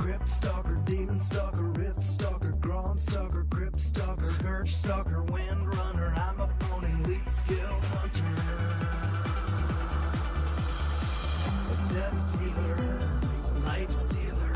Crypt Stalker, Demon Stalker, Rift Stalker, Grom Stalker, Crypt Stalker, Scourge Stalker, Wind Runner, I'm a pony, Elite Skill Hunter. A Death Dealer, a Life Stealer,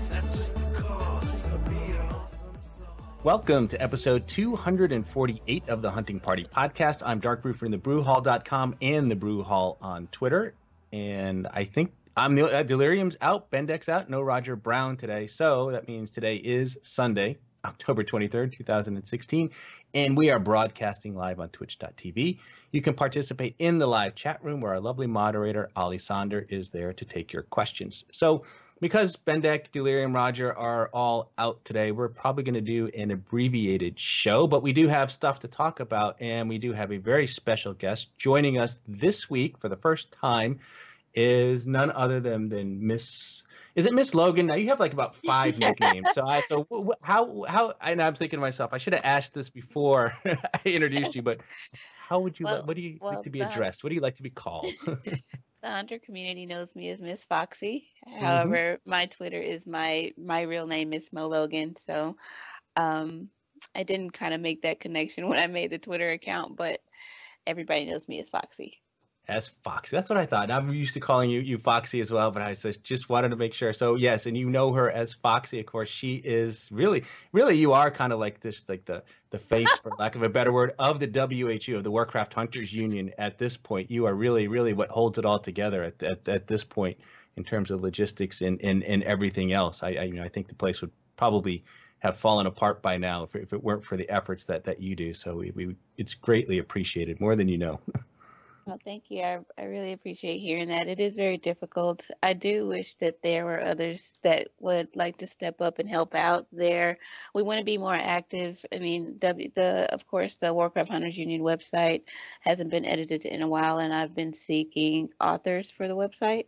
that's just the cost of being awesome sauce. Welcome to episode 248 of the Hunting Party podcast. I'm Dark Brew from thebrewhall.com and the Brew Hall on Twitter. And I think I'm Delirium's out, Bendek's out, no Roger Brown today. So that means today is Sunday, October 23rd, 2016. And we are broadcasting live on twitch.tv. You can participate in the live chat room where our lovely moderator, Ali Sonder, is there to take your questions. So because Bendek, Delirium, Roger are all out today, we're probably going to do an abbreviated show, but we do have stuff to talk about, and we do have a very special guest joining us this week for the first time. Is none other than Miss. Is it Miss Logan? Now you have like about 5 nicknames. How? And I'm thinking to myself, I should have asked this before I introduced you. But how would you? What do you like to be addressed? What do you like to be called? The hunter community knows me as Miss Foxy. However, my Twitter is my real name, Miss Mo Logan. So, I didn't kind of make that connection when I made the Twitter account, but everybody knows me as Foxy. As Foxy. That's what I thought. I'm used to calling you Foxy as well, but I just wanted to make sure. So yes, and you know her as Foxy. Of course, she is really you are kind of like this, like the face, for lack of a better word, of the WHU, of the Warcraft Hunters Union. At this point, you are really what holds it all together at this point in terms of logistics and everything else. I think the place would probably have fallen apart by now if it weren't for the efforts that you do. So it's greatly appreciated, more than you know. Well, thank you. I really appreciate hearing that. It is very difficult. I do wish that there were others that would like to step up and help out there. We want to be more active. I mean, of course, the Warcraft Hunters Union website hasn't been edited in a while, and I've been seeking authors for the website.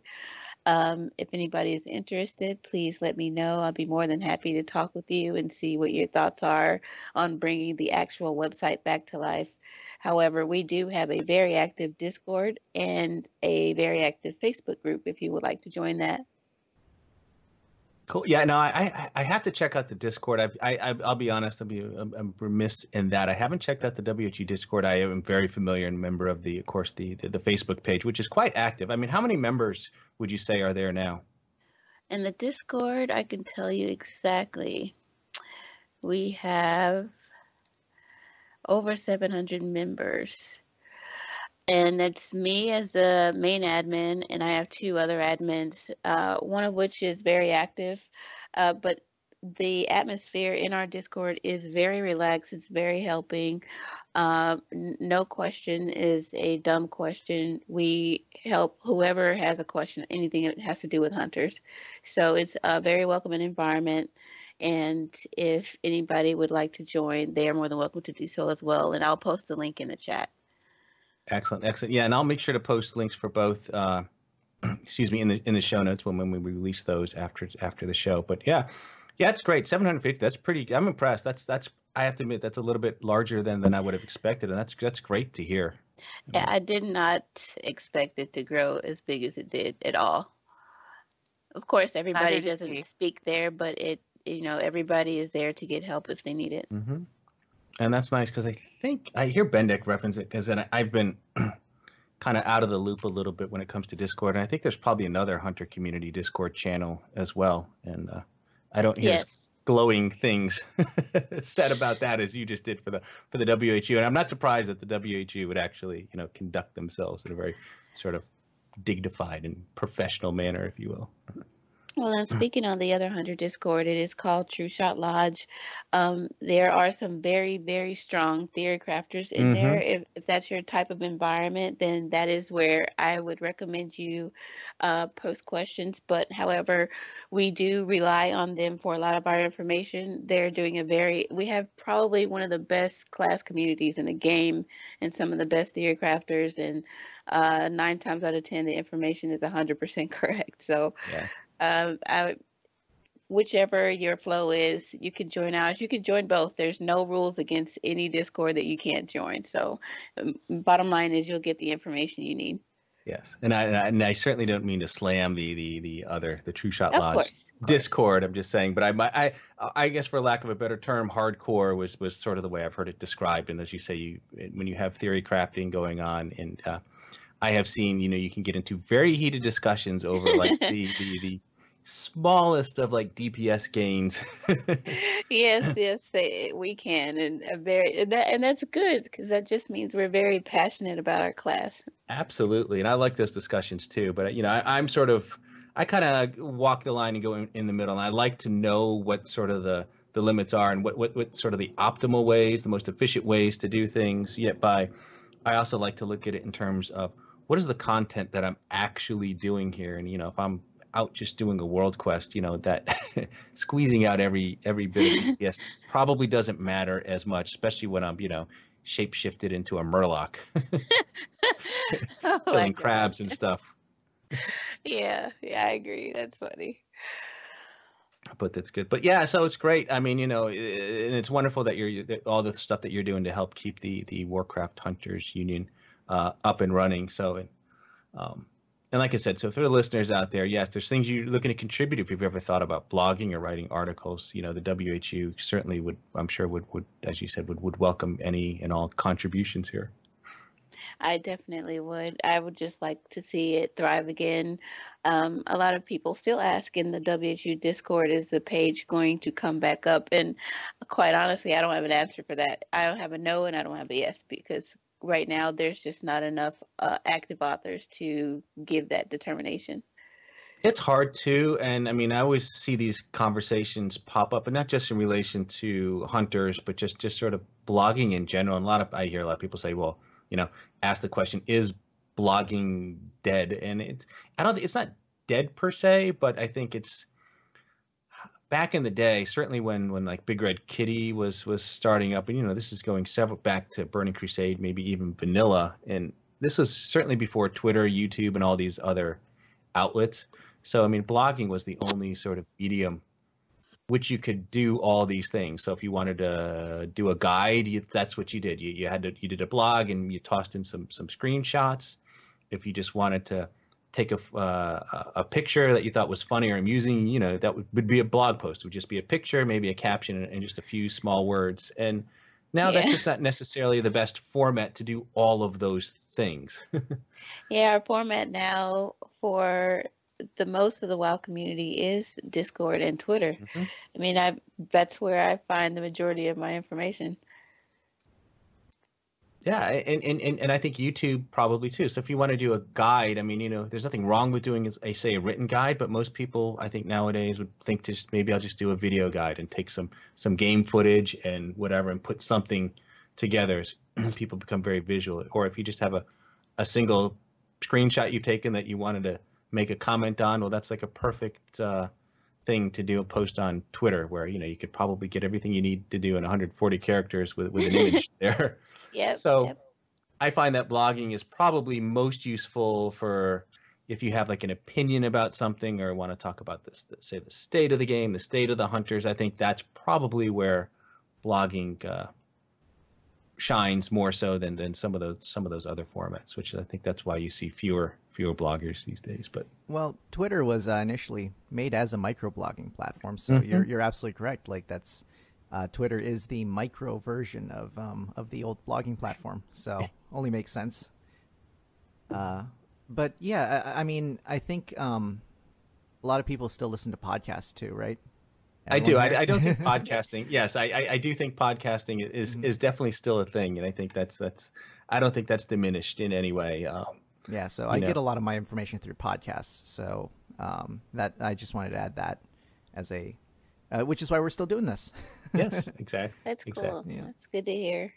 If anybody is interested, please let me know. I'll be more than happy to talk with you and see what your thoughts are on bringing the actual website back to life. However, we do have a very active Discord and a very active Facebook group if you would like to join that. Cool. Yeah, no, I have to check out the Discord. I'll be honest, I'm remiss in that I haven't checked out the WHU Discord. I am very familiar and member of the Facebook page, which is quite active. I mean, how many members would you say are there now? In the Discord, I can tell you exactly. We have over 700 members. And that's me as the main admin, and I have 2 other admins, one of which is very active. But the atmosphere in our Discord is very relaxed. It's very helping. No question is a dumb question. We help whoever has a question, anything that has to do with hunters. So it's a very welcoming environment. And if anybody would like to join, they are more than welcome to do so as well. And I'll post the link in the chat. Excellent. Yeah, and I'll make sure to post links for both. Excuse me, in the show notes when we release those after the show. But yeah, it's great. 750. That's pretty. I'm impressed. That's. I have to admit that's a little bit larger than I would have expected, and that's great to hear. Yeah, I did not expect it to grow as big as it did at all. Of course, everybody doesn't speak there, but everybody is there to get help if they need it. Mm-hmm. And that's nice because I think I hear Bendek reference it because I've been kind of out of the loop a little bit when it comes to Discord, and I think there's probably another hunter community Discord channel as well. And I don't hear glowing things said about that as you just did for the WHU, and I'm not surprised that the WHU would actually conduct themselves in a very sort of dignified and professional manner, if you will. Well, and speaking on the other hunter Discord, it is called True Shot Lodge. There are some very, very strong theory crafters in there. If that's your type of environment, then that is where I would recommend you post questions. But however, we do rely on them for a lot of our information. They're doing we have probably one of the best class communities in the game and some of the best theory crafters. And 9 times out of 10, the information is 100% correct. So. Yeah. Whichever your flow is, you can join ours. You can join both. There's no rules against any Discord that you can't join. So bottom line is you'll get the information you need. Yes, and I certainly don't mean to slam the True Shot Of Lodge course, of course. Discord. I'm just saying, but I guess for lack of a better term, hardcore was sort of the way I've heard it described. And as you say, when you have theory crafting going on, and I have seen, you can get into very heated discussions over like the smallest of like DPS gains. Yes, yes, we can, and that's good because that just means we're very passionate about our class. Absolutely, and I like those discussions too. But I kind of walk the line and go in the middle, and I like to know what sort of the limits are and what sort of the optimal ways, the most efficient ways to do things. I also like to look at it in terms of what is the content that I'm actually doing here, and if I'm out just doing a world quest, that squeezing out every bit of DPS probably doesn't matter as much, especially when I'm shape shifted into a murloc. Oh my Killing God. crabs and stuff. Yeah, I agree. That's funny. But that's good. But yeah, so it's great. I mean, and it's wonderful that that all the stuff that you're doing to help keep the Warcraft Hunters Union up and running. So, and like I said, so for the listeners out there, yes, there's things you're looking to contribute. If you've ever thought about blogging or writing articles, the WHU certainly would, I'm sure would, as you said, would welcome any and all contributions here. I definitely would. I would just like to see it thrive again. A lot of people still ask in the WHU Discord, is the page going to come back up? And quite honestly, I don't have an answer for that. I don't have a no and I don't have a yes, because right now there's just not enough active authors to give that determination. It's hard to, and I mean, I always see these conversations pop up, and not just in relation to hunters, but just sort of blogging in general. And I hear a lot of people say, well, ask the question, is blogging dead? And I don't think it's not dead per se, but I think it's back in the day, certainly when like Big Red Kitty was starting up, and this is going several back to Burning Crusade, maybe even vanilla, and this was certainly before Twitter, YouTube, and all these other outlets. So I mean, blogging was the only sort of medium which you could do all these things. So if you wanted to do a guide, that's what you did. You did a blog and you tossed in some screenshots. If you just wanted to take a picture that you thought was funny or amusing, that would be a blog post. It would just be a picture, maybe a caption, and just a few small words. And now that's just not necessarily the best format to do all of those things. Yeah, our format now for the most of the WoW community is Discord and Twitter. Mm-hmm. I mean, that's where I find the majority of my information. Yeah, and I think YouTube probably too. So if you want to do a guide, I mean, there's nothing wrong with doing a written guide, but most people, I think nowadays, would think maybe I'll just do a video guide and take some game footage and whatever and put something together. People become very visual. Or if you just have a single screenshot you've taken that you wanted to make a comment on, well, that's like a perfect thing to do a post on Twitter, where you could probably get everything you need to do in 140 characters with an image there. Yeah. So I find that blogging is probably most useful for if you have like an opinion about something or want to talk about this, say the state of the game, the state of the hunters. I think that's probably where blogging shines more so than some of those other formats, which I think that's why you see fewer bloggers these days. But well, Twitter was initially made as a microblogging platform, so you're absolutely correct. Like that's Twitter is the micro version of the old blogging platform, so only makes sense. But yeah, I mean, I think a lot of people still listen to podcasts too, right? I do. I don't think podcasting. Yes, I do think podcasting is definitely still a thing, and I think that's. I don't think that's diminished in any way. Yeah, so I get a lot of my information through podcasts. So that I just wanted to add that as a, which is why we're still doing this. Yes, exactly. That's cool. Exactly. Yeah. That's good to hear.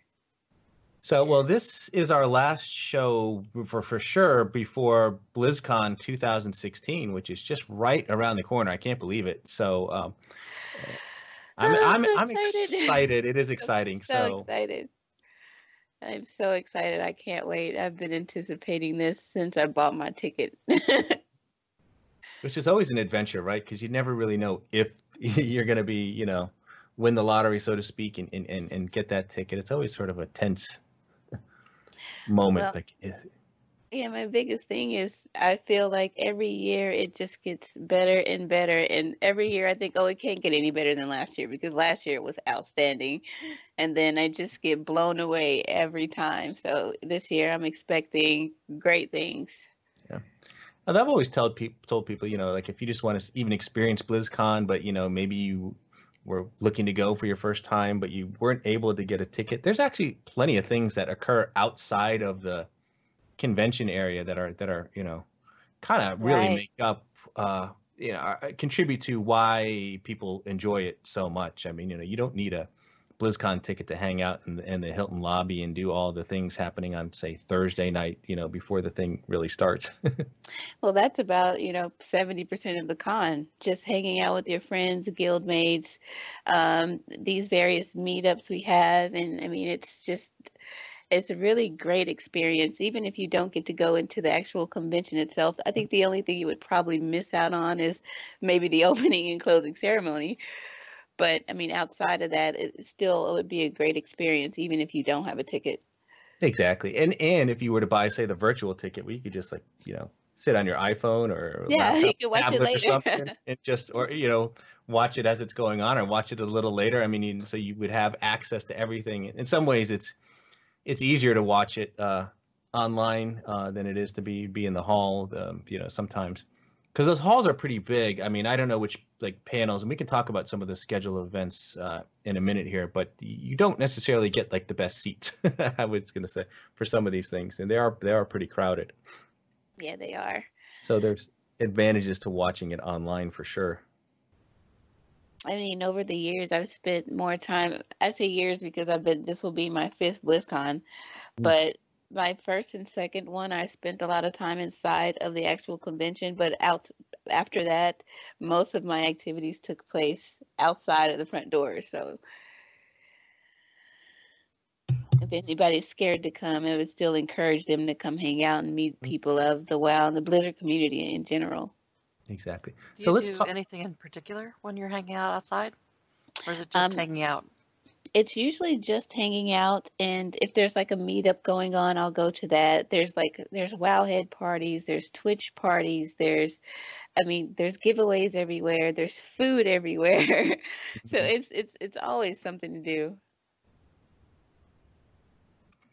So, well, this is our last show for sure before BlizzCon 2016, which is just right around the corner. I can't believe it. So, I'm excited. It is exciting. I'm so excited. I'm so excited. I can't wait. I've been anticipating this since I bought my ticket. Which is always an adventure, right? Because you never really know if you're going to be, win the lottery, so to speak, and get that ticket. It's always sort of a tense moment. Well, Yeah, my biggest thing is I feel like every year it just gets better and better. And every year I think, oh, it can't get any better than last year because last year it was outstanding. And then I just get blown away every time. So this year I'm expecting great things. Yeah. And I've always told people, like if you just want to even experience BlizzCon, but maybe you were looking to go for your first time, but you weren't able to get a ticket. There's actually plenty of things that occur outside of the convention area that are kind of really Right. make up contribute to why people enjoy it so much. I mean, you don't need a BlizzCon ticket to hang out in the Hilton lobby and do all the things happening on, say, Thursday night, before the thing really starts. Well, that's about, 70% of the con, just hanging out with your friends, guildmates, these various meetups we have. And I mean, it's a really great experience, even if you don't get to go into the actual convention itself. I think the only thing you would probably miss out on is maybe the opening and closing ceremony. But I mean, outside of that, it would be a great experience, even if you don't have a ticket. Exactly. And if you were to buy, say, the virtual ticket, where you could just sit on your iPhone or Yeah, you laptop, can watch it tablet or later. something and just, or, watch it as it's going on or watch it a little later. I mean, so you would have access to everything. In some ways, it's easier to watch it online than it is to be in the hall, sometimes. Because those halls are pretty big. I mean, I don't know which panels, and we can talk about some of the scheduled events in a minute here, but you don't necessarily get the best seats. I was going to say for some of these things, and they are pretty crowded. Yeah, they are. So there's advantages to watching it online for sure. I mean, over the years, I've spent more time. I say years because this will be my fifth BlizzCon, but my first and second one, I spent a lot of time inside of the actual convention, but after that, most of my activities took place outside of the front door. So if anybody's scared to come, I would still encourage them to come hang out and meet people of the WoW and the Blizzard community in general. Exactly. Do So you let's do talk. anything in particular when you're hanging out outside? Or is it just hanging out? It's usually just hanging out, and if there's a meetup going on, I'll go to that. There's Wowhead parties, there's Twitch parties, there's giveaways everywhere, there's food everywhere. So it's always something to do.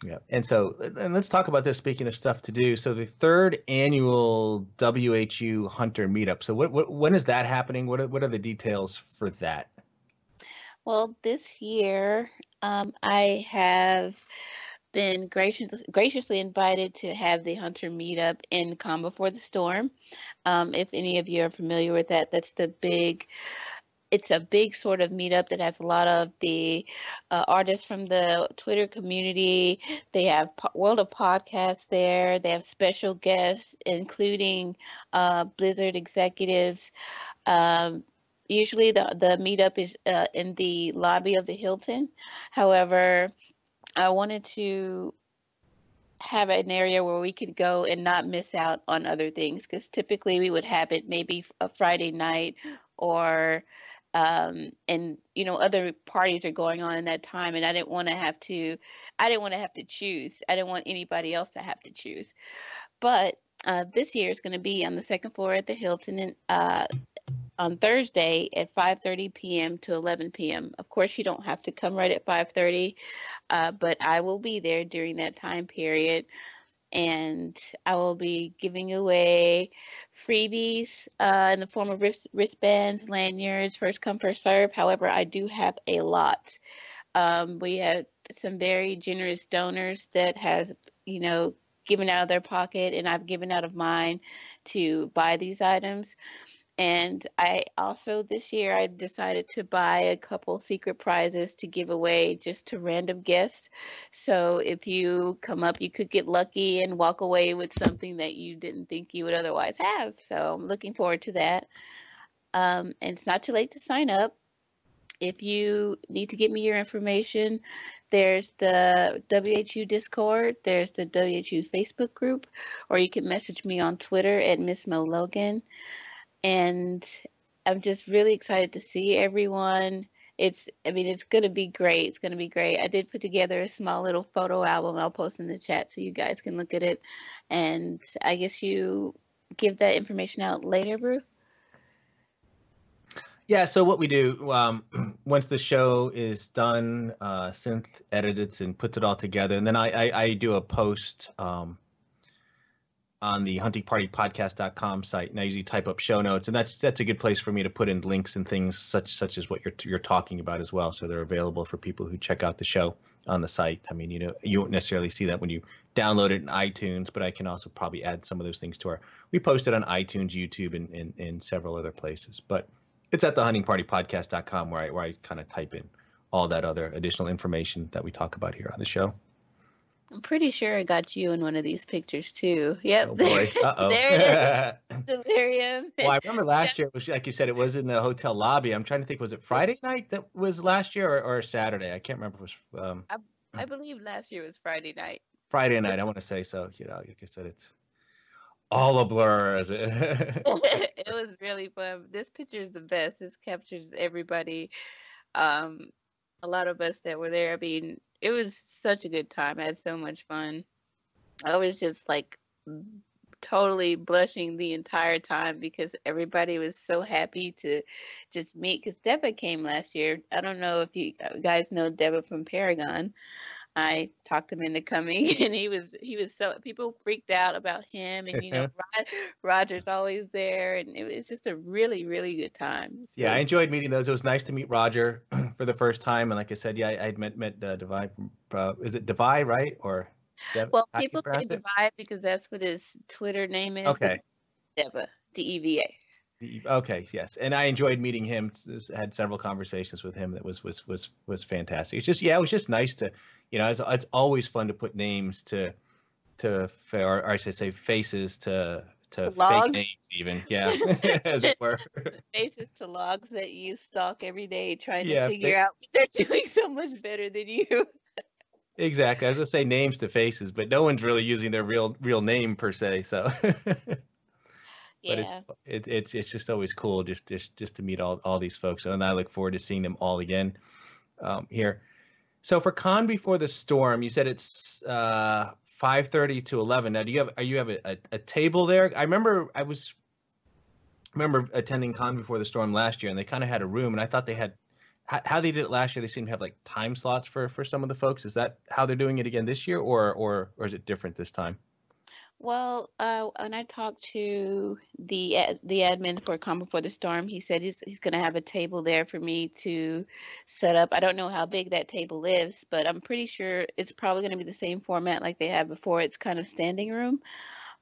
Yeah. And let's talk about this, speaking of stuff to do. So the third annual WHU Hunter meetup. So when is that happening? What are the details for that? Well, this year, I have been graciously invited to have the Hunter meetup in Calm Before the Storm. If any of you are familiar with that, it's a big sort of meetup that has a lot of the artists from the Twitter community. They have World of Podcasts there. They have special guests, including Blizzard executives. Usually the meetup is in the lobby of the Hilton. However, I wanted to have an area where we could go and not miss out on other things, because typically we would have it maybe a Friday night or and other parties are going on in that time, and I didn't want to have to choose. I didn't want anybody else to have to choose. But this year is going to be on the second floor at the Hilton, and on Thursday at 5:30 p.m. to 11 p.m. Of course, you don't have to come right at 5:30, but I will be there during that time period, and I will be giving away freebies in the form of wristbands, lanyards, first come, first serve. However, I do have a lot. We have some very generous donors that have, given out of their pocket, and I've given out of mine to buy these items. And I also, this year, I decided to buy a couple secret prizes to give away just to random guests. So if you come up, you could get lucky and walk away with something that you didn't think you would otherwise have. So I'm looking forward to that. And it's not too late to sign up. If you need to give me your information, there's the WHU Discord, there's the WHU Facebook group, or you can message me on Twitter at Miss Mo Logan. And I'm just really excited to see everyone. I mean, it's going to be great. It's going to be great. I did put together a small little photo album. I'll post in the chat so you guys can look at it. And I guess you give that information out later, Brew? Yeah, so what we do, once the show is done, Synth edits and puts it all together, and then I do a post on the huntingpartypodcast.com site, and I usually type up show notes, and that's a good place for me to put in links and things such as what you're talking about as well, so they're available for people who check out the show on the site. I mean, you won't necessarily see that when you download it in iTunes, but I can also probably add some of those things to we post it on iTunes, YouTube, and several other places, but it's at the huntingpartypodcast.com where I kind of type in all that other additional information that we talk about here on the show. I'm pretty sure I got you in one of these pictures too. Yep. Oh boy. Uh-oh. There it is. Delirium. Well, I remember last year, it was, like you said, it was in the hotel lobby. I'm trying to think, was it Friday night that was last year or Saturday? I can't remember if it was... I believe last year was Friday night. Friday night, I want to say so. Like I said, it's all a blur. It was really fun. This picture is the best. This captures everybody. A lot of us that were there. I mean, it was such a good time. I had so much fun. I was just like totally blushing the entire time because everybody was so happy to just meet. Because Deba came last year. I don't know if you guys know Deba from Paragon. I talked him into coming, and he was so, people freaked out about him, and Roger's always there, and it was just a really, really good time. So, yeah, I enjoyed meeting those. It was nice to meet Roger for the first time, and like I said, yeah, I'd met Devi from is it Devi, right? Or well, people say Devi because that's what his Twitter name is. Okay, Deva, DEVA. Okay, yes, and I enjoyed meeting him. Had several conversations with him. That was fantastic. It's just, it was just nice to, it's always fun to put names to or I should say faces to fake names even, yeah, as it were. Faces to logs that you stalk every day, trying to figure out what they're doing so much better than you. Exactly, I was gonna say names to faces, but no one's really using their real name per se, so. But it's just always cool just to meet all these folks, and I look forward to seeing them all again here. So for Con Before the Storm, you said it's 5:30 to 11. Now, do you have a table there? I remember attending Con Before the Storm last year, and they kind of had a room, and I thought they had how they did it last year. They seemed to have like time slots for some of the folks. Is that how they're doing it again this year, or is it different this time? Well, when I talked to the admin for Calm Before the Storm, he said he's going to have a table there for me to set up. I don't know how big that table is, but I'm pretty sure it's probably going to be the same format like they had before. It's kind of standing room,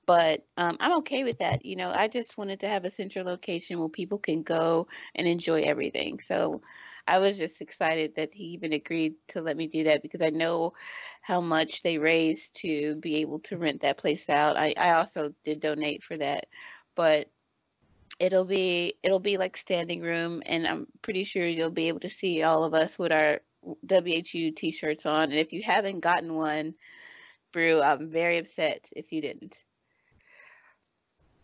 but I'm okay with that. I just wanted to have a central location where people can go and enjoy everything. So I was just excited that he even agreed to let me do that because I know how much they raised to be able to rent that place out. I also did donate for that, but it'll be like standing room, and I'm pretty sure you'll be able to see all of us with our WHU t-shirts on. And if you haven't gotten one, Brew, I'm very upset if you didn't.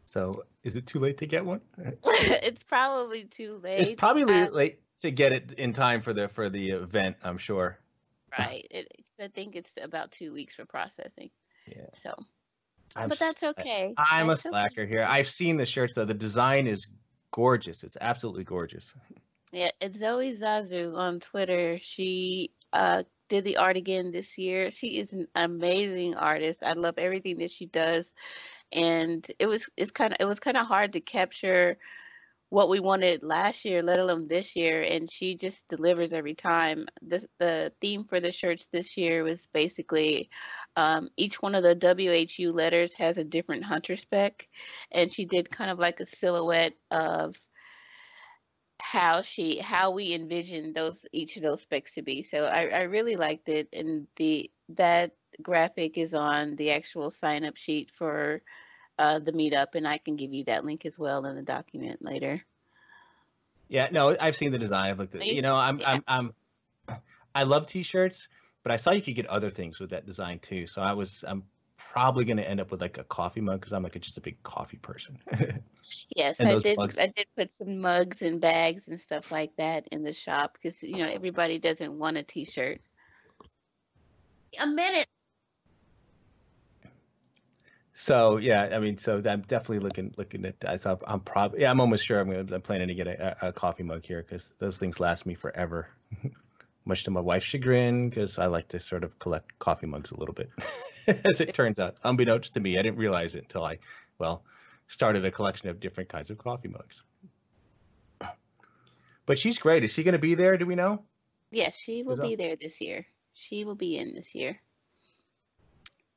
So is it too late to get one? It's probably too late. It's probably late to get it in time for the event, I'm sure. Right. I think it's about 2 weeks for processing. Yeah. So, but that's okay. I'm a slacker here. I've seen the shirts though. The design is gorgeous. It's absolutely gorgeous. Yeah, it's Zoe Zazu on Twitter. She did the art again this year. She is an amazing artist. I love everything that she does, and it was kind of hard to capture what we wanted last year, let alone this year, and she just delivers every time. The theme for the shirts this year was basically each one of the WHU letters has a different hunter spec, and she did kind of like a silhouette of how we envisioned each of those specs to be. So I really liked it, and that graphic is on the actual sign up sheet for the meetup, and I can give you that link as well in the document later. Yeah, no, I've seen the design. I've looked at it. I love t-shirts, but I saw you could get other things with that design too. So I'm probably going to end up with like a coffee mug because I'm like just a big coffee person. Yes, And I those did. mugs. I did put some mugs and bags and stuff like that in the shop because everybody doesn't want a T-shirt. A minute. So yeah, I mean, so I'm definitely looking at that. So I'm almost sure I'm planning to get a coffee mug here because those things last me forever. Much to my wife's chagrin, because I like to sort of collect coffee mugs a little bit, as it turns out. Unbeknownst to me, I didn't realize it until I, started a collection of different kinds of coffee mugs. But she's great. Is she going to be there? Do we know? Yes, she will be there this year. She will be in this year.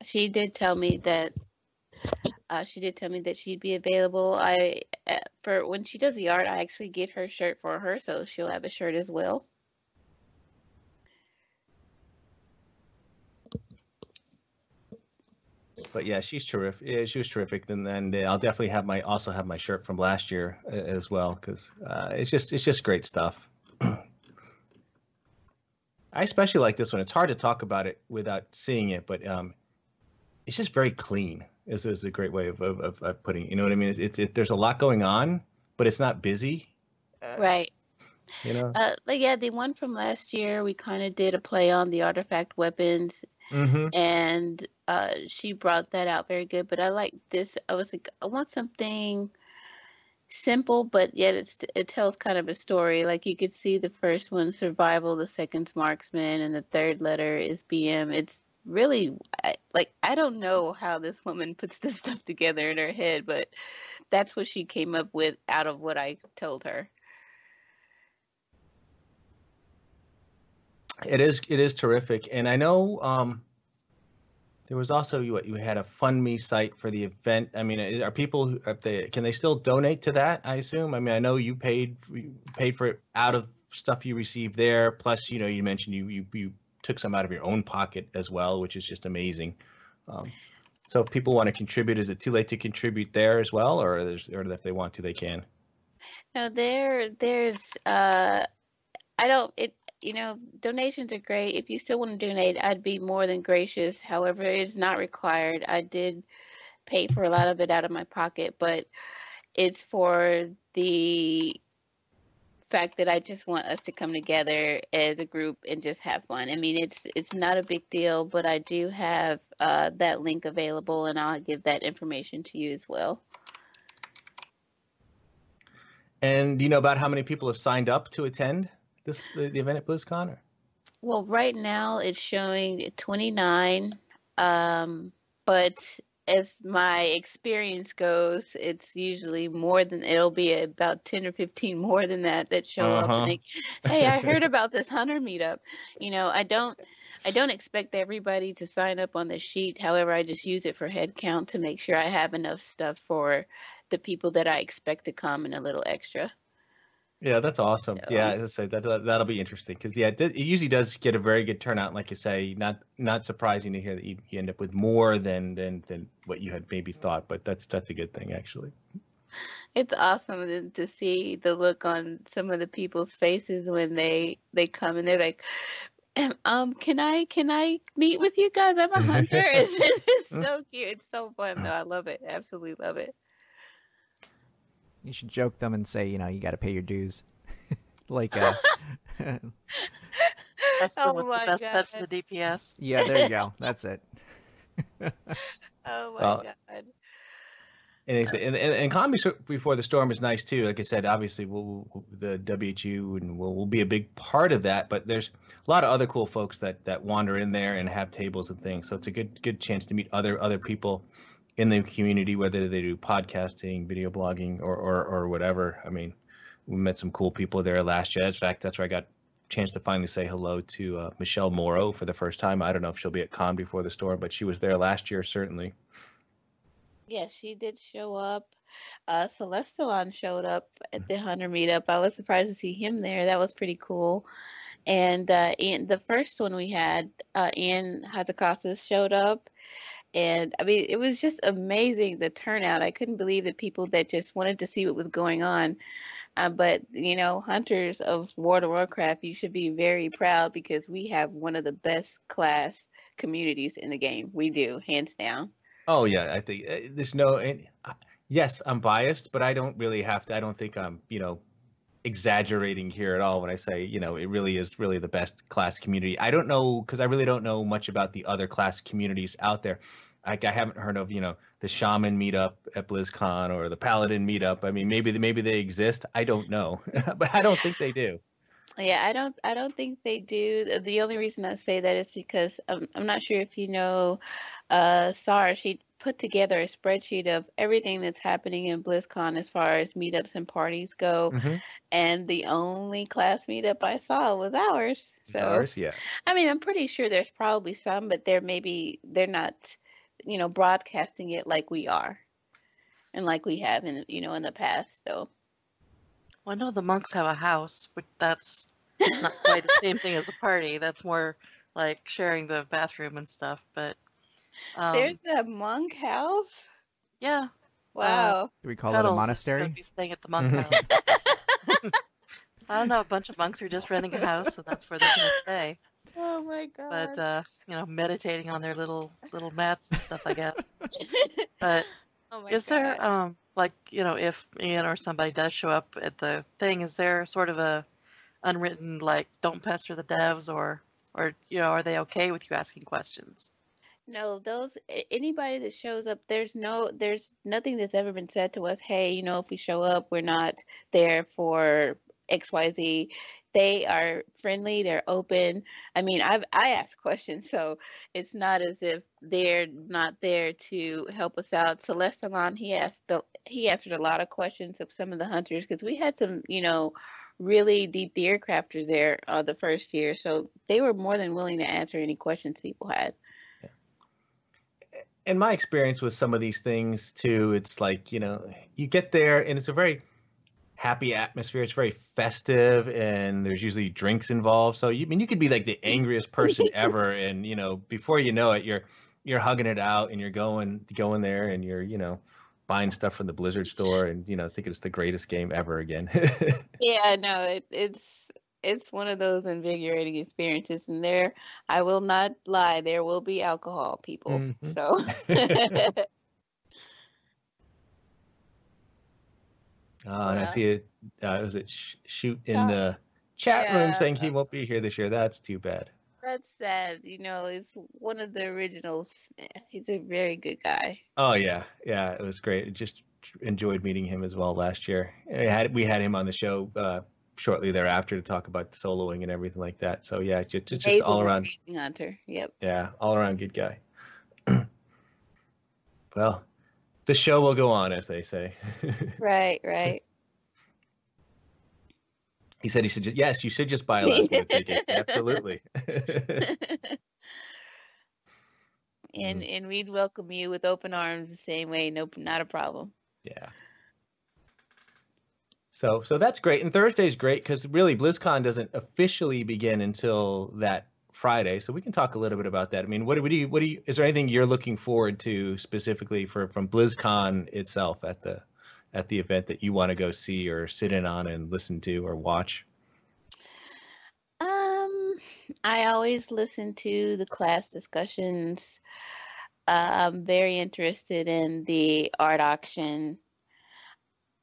She did tell me that. She'd be available. For when she does the art, I actually get her shirt for her, so she'll have a shirt as well. But yeah, she's terrific. Yeah, she was terrific. And then I'll definitely have my shirt from last year as well, because it's just great stuff. I especially like this one. It's hard to talk about it without seeing it, but it's just very clean. Is a great way of putting. You know what I mean? There's a lot going on, but it's not busy. Right. Like yeah, the one from last year, we kind of did a play on the artifact weapons, and she brought that out very good. But I like this. I was like, I want something simple, but yet it tells kind of a story. Like you could see the first one, survival, the second's marksman, and the third letter is BM. It's really I don't know how this woman puts this stuff together in her head, but that's what she came up with out of what I told her. It is terrific, and I know there was also you had a FundMe site for the event. I mean, are people can they still donate to that? I assume. I mean, I know you paid for it out of stuff you received there. Plus, you mentioned you took some out of your own pocket as well, which is just amazing. So if people want to contribute, is it too late to contribute there as well, or if they want to, they can? No, donations are great. If you still want to donate, I'd be more than gracious. However, it's not required. I did pay for a lot of it out of my pocket, but it's for the fact that I just want us to come together as a group and just have fun. I mean, it's not a big deal, but I do have that link available, and I'll give that information to you as well. And do you know about how many people have signed up to attend the event at BlizzCon? Well, right now it's showing 29, but as my experience goes, it's usually it'll be about 10 or 15 more than that show up and think, hey, I heard about this hunter meetup. I don't expect everybody to sign up on the sheet. However, I just use it for head count to make sure I have enough stuff for the people that I expect to come and a little extra. Yeah, that's awesome. So, yeah, as I say, that'll be interesting because it usually does get a very good turnout. Like you say, not surprising to hear that you end up with more than what you had maybe thought, but that's a good thing actually. It's awesome to see the look on some of the people's faces when they come and they're like, can I meet with you guys? I'm a hunter. It's so cute. It's so fun though. I love it. Absolutely love it. You should joke them and say, you got to pay your dues. That's the best bet for the DPS. Yeah, there you go. That's it. Oh my God. And Calm Before the Storm is nice too. Like I said, obviously the WHU and we'll be a big part of that. But there's a lot of other cool folks that wander in there and have tables and things. So it's a good chance to meet other people in the community, whether they do podcasting, video blogging, or whatever. I mean, we met some cool people there last year. In fact, that's where I got a chance to finally say hello to Michelle Morrow for the first time. I don't know if she'll be at Con Before the Storm, but she was there last year, certainly. Yes, she did show up. Celestalon showed up at the Hunter meetup. I was surprised to see him there. That was pretty cool. And in the first one we had, Ian Hazakasas showed up. And I mean, it was just amazing, the turnout. I couldn't believe that people that just wanted to see what was going on But hunters of World of Warcraft, you should be very proud because we have one of the best class communities in the game. We do, hands down. Oh yeah, I think there's no. Yes, I'm biased, but I don't really have to. I don't think I'm, exaggerating here at all when I say, it really is really the best class community. I don't know because I really don't know much about the other class communities out there. Like I haven't heard of, the shaman meetup at BlizzCon or the paladin meetup. I mean, maybe they exist. I don't know, but I don't think they do. Yeah, I don't think they do. The only reason I say that is because I'm not sure if you know, Sarah, she put together a spreadsheet of everything that's happening in BlizzCon as far as meetups and parties go, and the only class meetup I saw was ours. It's ours, yeah. I mean, I'm pretty sure there's probably some, but they're not, broadcasting it like we are, and like we have in the past. So. Well, I know the monks have a house, but that's not quite the same thing as a party. That's more like sharing the bathroom and stuff. But there's a monk house. Yeah. Wow. Do we call it a monastery? Be staying at the monk house. I don't know. A bunch of monks are just renting a house, so that's where they're going to stay. Oh my god. But meditating on their little mats and stuff, I guess. But oh my is god. there if Ian or somebody does show up at the thing, is there sort of a unwritten like don't pester the devs or are they okay with you asking questions? No, anybody that shows up, there's nothing that's ever been said to us, hey, if we show up, we're not there for XYZ. They are friendly, they're open. I mean, I ask questions, so it's not as if they're not there to help us out. Celeste Salon, he answered a lot of questions of some of the hunters because we had some, really deep theater crafters there the first year, so they were more than willing to answer any questions people had. In my experience with some of these things too, it's like, you get there and it's a very happy atmosphere. It's very festive and there's usually drinks involved. So you could be like the angriest person ever. And, before you know it, you're hugging it out and you're going there and you're, buying stuff from the Blizzard store and, thinking it's the greatest game ever again. Yeah, no, it's one of those invigorating experiences, and I will not lie, there will be alcohol, people. So. And I see it. Was it Shoot in the chat room saying he won't be here this year? That's too bad. That's sad. It's one of the originals. He's a very good guy. Oh yeah, it was great. Just enjoyed meeting him as well last year. We had him on the show shortly thereafter to talk about soloing and everything like that. So yeah, just all around amazing hunter. Yep. Yeah, all around good guy. Well, the show will go on, as they say. Right. He said you should just buy a last minute ticket. Absolutely. And we'd welcome you with open arms the same way. Nope, not a problem. Yeah. So that's great. And Thursday's great because really BlizzCon doesn't officially begin until that Friday. So we can talk a little bit about that. I mean, what do you is there anything you're looking forward to specifically from BlizzCon itself at the event that you want to go see or sit in on and listen to or watch? I always listen to the class discussions. I'm very interested in the art auction.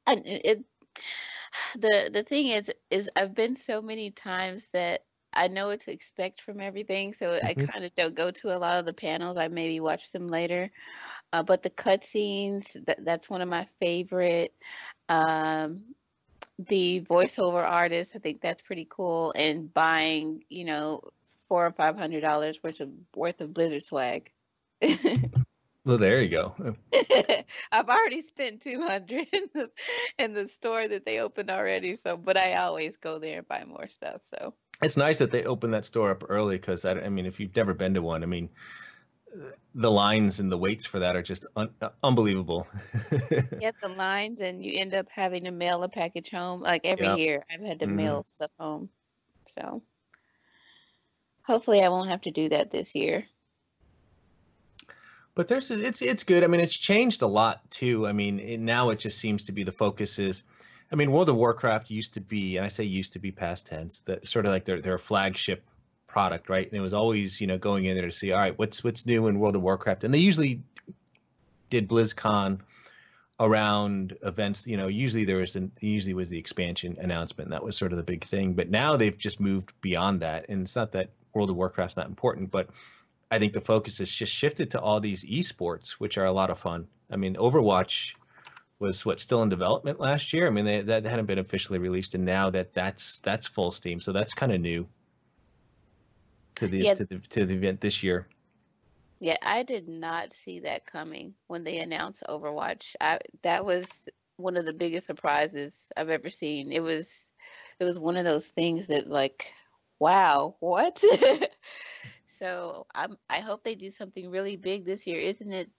And the thing is I've been so many times that I know what to expect from everything, so I kind of don't go to a lot of the panels. I maybe watch them later. But the cutscenes, that's one of my favorite. The voiceover artists, I think that's pretty cool. And buying, $400 or $500 worth of Blizzard swag. Well, there you go. I've already spent $200 in the store that they opened already. But I always go there and buy more stuff. So it's nice that they open that store up early because I mean, if you've never been to one, I mean, the lines and the waits for that are just unbelievable. Get the lines and you end up having to mail a package home. Like every year I've had to mail stuff home. So hopefully I won't have to do that this year. But it's good. I mean, it's changed a lot too. I mean, now it just seems to be the focus is I mean, World of Warcraft used to be, and I say used to be past tense, that sort of like their flagship product, right? And it was always, going in there to see, all right, what's new in World of Warcraft, and they usually did BlizzCon around events. Usually usually was the expansion announcement. And that was sort of the big thing. But now they've just moved beyond that, and it's not that World of Warcraft's not important, but I think the focus has just shifted to all these esports, which are a lot of fun. I mean, Overwatch was still in development last year. I mean, that hadn't been officially released, and now that's full steam. So that's kind of new to the to the event this year. Yeah, I did not see that coming when they announced Overwatch. That was one of the biggest surprises I've ever seen. It was one of those things that like, wow, what? So I hope they do something really big this year. Isn't it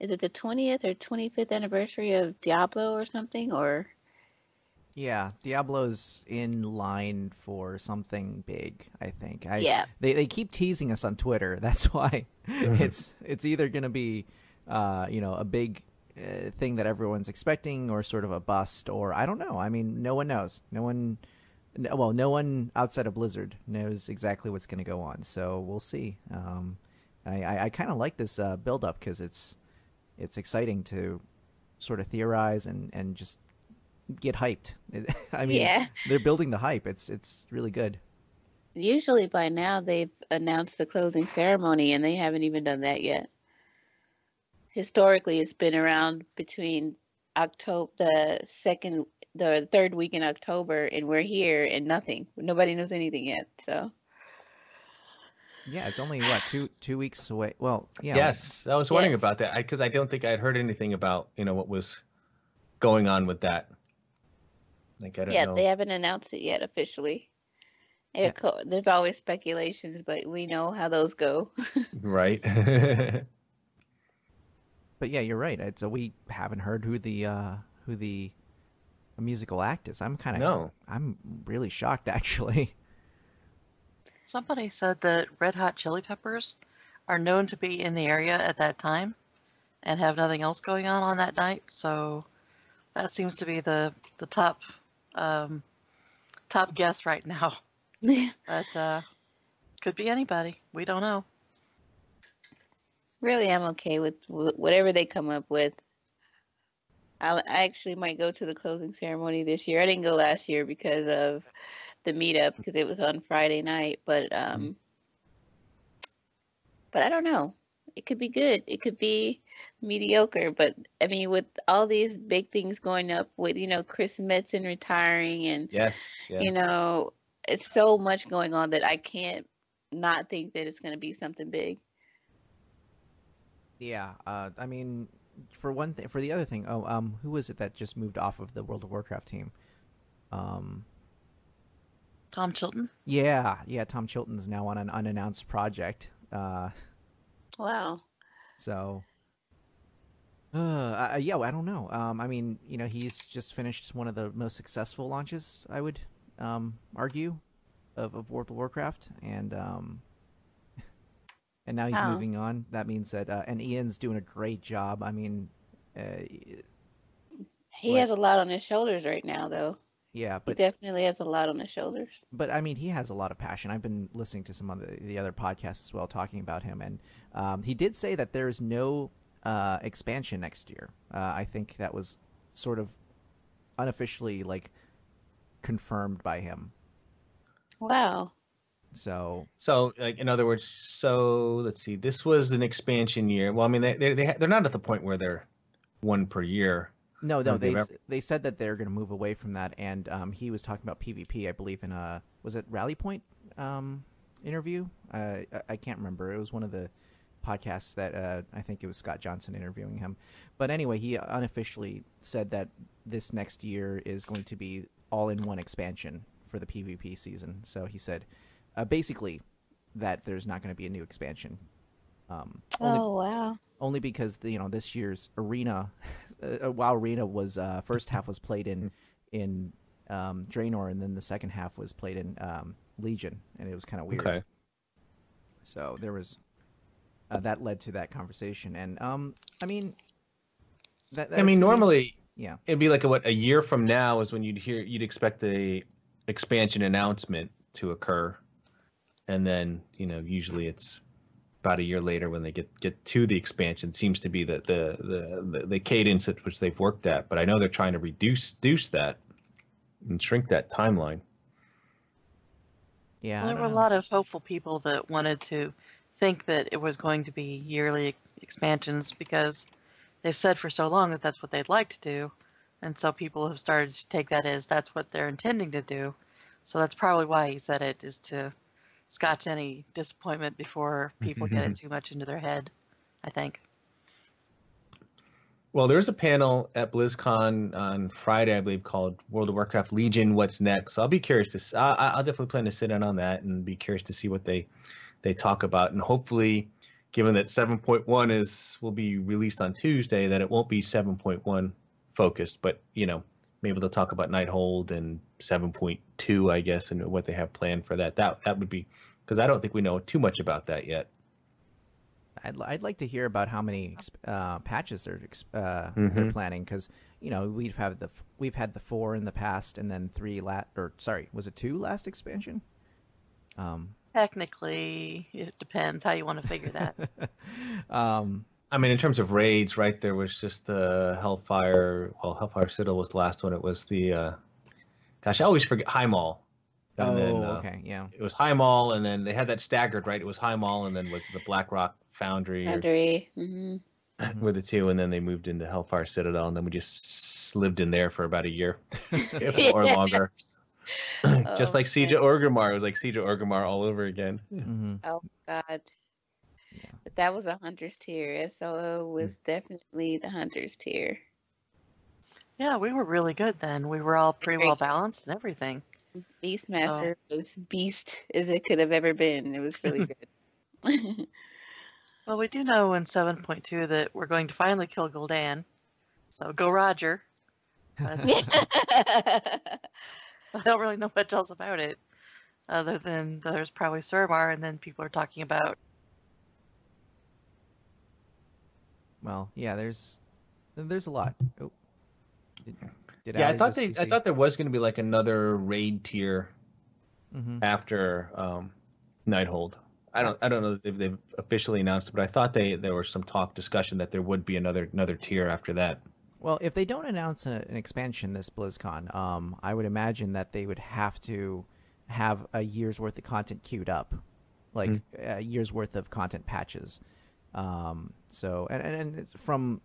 is it the 20th or 25th anniversary of Diablo or something? Or Yeah, Diablo's in line for something big, I think. Yeah. They keep teasing us on Twitter. That's why it's either going to be a big thing that everyone's expecting, or sort of a bust, or I don't know. I mean, no one knows. No one outside of Blizzard knows exactly what's going to go on. So we'll see. I kind of like this build up, because it's exciting to sort of theorize and just get hyped. I mean, Yeah. They're building the hype. It's really good. Usually by now they've announced the closing ceremony, and they haven't even done that yet. Historically, it's been around between the third week in October, and we're here and nothing. Nobody knows anything yet. So Yeah, it's only what, two weeks away. Well, yeah. Yes, I was wondering Yes. about that, because I don't think I'd heard anything about what was going on with that. Like, I don't yeah, know. they haven't announced it yet officially. Yeah. There's always speculations, but we know how those go. Right. But yeah, you're right. So we haven't heard who the musical act is. No. I'm really shocked, actually. Somebody said that Red Hot Chili Peppers are known to be in the area at that time and have nothing else going on that night. So that seems to be the top guess right now. But could be anybody. We don't know. Really, I'm okay with whatever they come up with. I actually might go to the closing ceremony this year. I didn't go last year because of the meetup, because it was on Friday night. But I don't know. It could be good. It could be mediocre. But I mean, with all these big things going up, with Chris Metzen retiring, and Yes. Yeah. it's so much going on that I can't not think that it's going to be something big. Yeah. I mean, for one thing, for the other thing, who was it that just moved off of the World of Warcraft team? Tom Chilton? Yeah, Tom Chilton's now on an unannounced project. Wow. So, yeah, I don't know. I mean, he's just finished one of the most successful launches, I would argue, of World of Warcraft, and now he's Wow. moving on. That means that, and Ian's doing a great job. I mean, He has a lot on his shoulders right now, though. yeah, He but definitely has a lot on his shoulders. I mean, he has a lot of passion. I've been listening to some of the other podcasts as well, talking about him, and he did say that there is no expansion next year. I think that was sort of unofficially confirmed by him. Wow. So Like, in other words, let's see. This was an expansion year. Well, I mean, they're not at the point where they're one per year. no, Have they they said that they're going to move away from that, and he was talking about PvP, I believe, in was it Rally Point interview? I can't remember. It was one of the podcasts that I think it was Scott Johnson interviewing him. But anyway, he unofficially said that this next year is going to be all in one expansion for the PvP season. So he said basically that there's not going to be a new expansion. Oh, wow. Only because this year's arena, WoW Arena was first half was played in Draenor, and then the second half was played in Legion, and it was kind of weird. Okay. So there was that led to that conversation, and I mean, I mean, normally Yeah. It'd be like a year from now is when you'd expect the expansion announcement to occur, and then usually it's about a year later when they get to the expansion. Seems to be the cadence at which they've worked at. But I know they're trying to reduce that and shrink that timeline. Yeah, Well, there were a lot of hopeful people that wanted to think that it was going to be yearly expansions because they've said for so long that that's what they'd like to do. And so people have started to take that as that's what they're intending to do. So that's probably why he said it, is to scotch any disappointment before people get it too much into their head, I think. Well, there's a panel at BlizzCon on Friday, I believe, called World of Warcraft Legion, What's Next? I'll be curious to I'll definitely plan to sit in on that and be curious to see what they talk about. And hopefully, given that 7.1 will be released on Tuesday, that it won't be 7.1 focused, but maybe they'll talk about Nighthold and 7.2, I guess, and what they have planned for that. That would be, because I don't think we know too much about that yet. I'd like to hear about how many patches they're planning, because we've had the 4 in the past, and then 3 was it 2 last expansion? Technically, it depends how you want to figure that. I mean, in terms of raids, right? There was just the Hellfire. Well, Hellfire Citadel was the last one. It was the gosh, I always forget High Mall. And okay, yeah. It was High Mall, and then they had that staggered, right? It was High Mall, and then was the Blackrock Foundry. Were the two, and then they moved into Hellfire Citadel, and then we just lived in there for about a year or longer. Just like Siege of Orgrimmar. It was like Siege of Orgrimmar all over again. Oh, God. Yeah. But that was a Hunter's tier. SOO was definitely the Hunter's tier. Yeah, we were really good then. We were all pretty well balanced and everything. Beastmaster was beast as it could have ever been. It was really good. Well, we do know in 7.2 that we're going to finally kill Gul'dan. So go Roger. I don't really know much else about it, other than there's probably Suramar, and then people are talking about. Well, yeah, there's a lot. Oh, I thought there was going to be like another raid tier after Nighthold. I don't know if they've officially announced it, but I thought there was some discussion that there would be another tier after that. Well, if they don't announce an expansion this BlizzCon, I would imagine that they would have to have a year's worth of content queued up, like a year's worth of content patches. So and it's from